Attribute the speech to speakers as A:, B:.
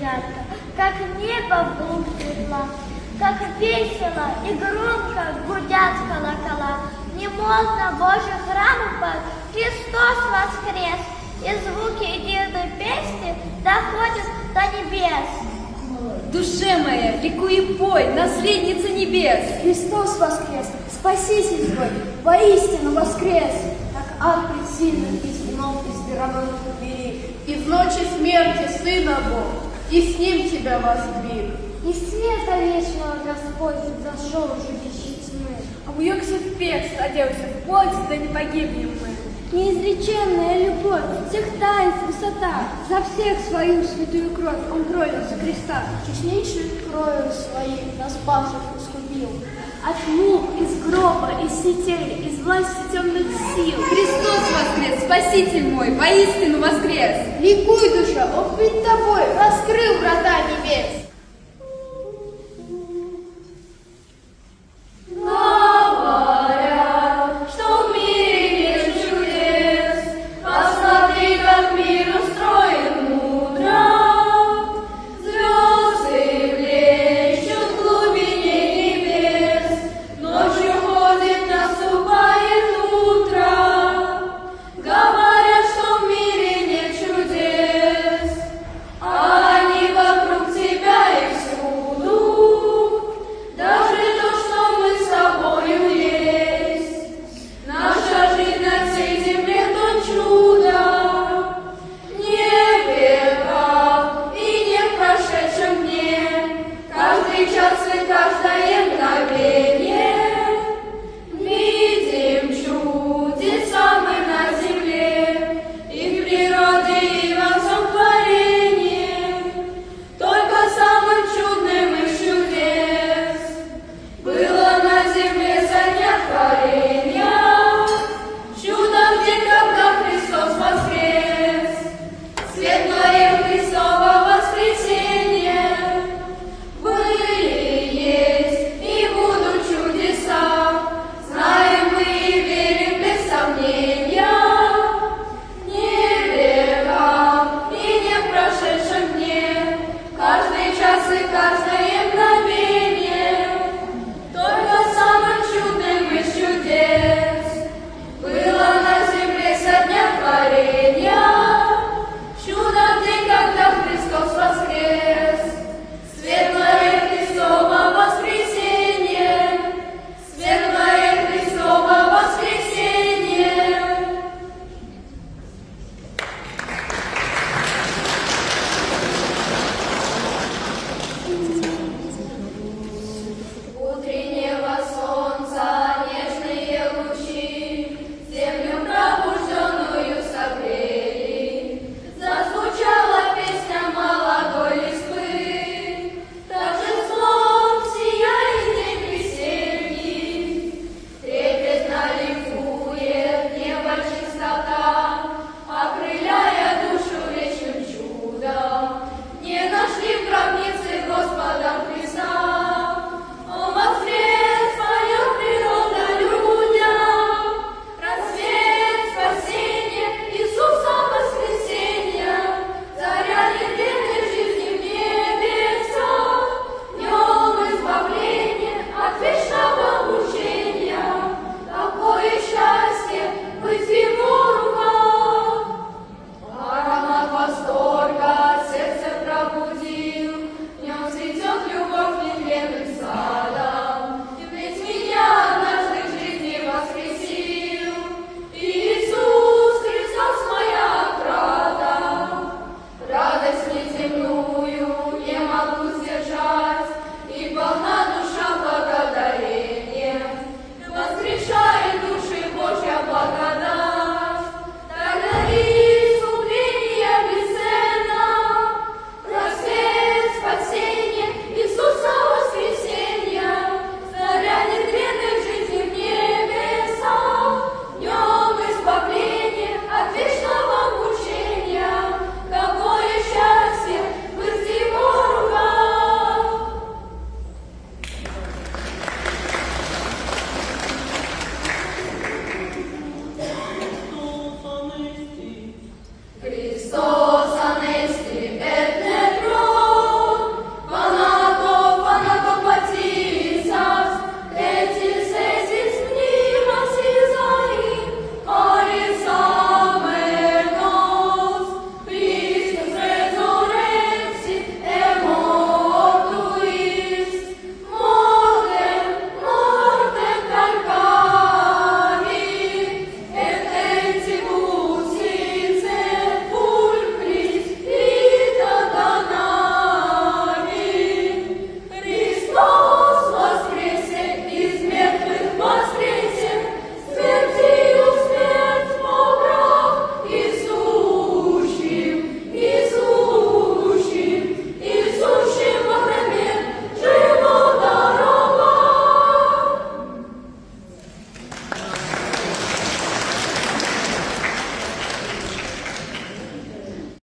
A: жарко, как небо вглубь светла, как весело и громко гудят колокола. Не можно в Божьих храмах Христос воскрес, и звуки единой песни доходят до небес.
B: Душе моя, ликуй и пой, наследница небес!
C: Христос воскрес, Спаситель твой, воистину воскрес!
D: Как ад предсильный из вином из мировых двери, и в ночи смерти Сына Бог, и с Ним тебя воздвиг.
C: И света вечного Господь зашел жилище тьмы.
B: Обуекся в пест, оделся в плоть, да не погибнем мы.
C: Неизреченная любовь, всех таинств высота, за всех свою святую кровь Он пролил за креста.
D: Честнейшей кровью своей нас павших искупил.
C: От мук, из гроба, из сетей, из власти темных сил.
B: Христос воскрес, Спаситель мой, воистину воскрес!
D: Ликуй, душа, Он пред тобой раскрыл врата небес.
E: Христос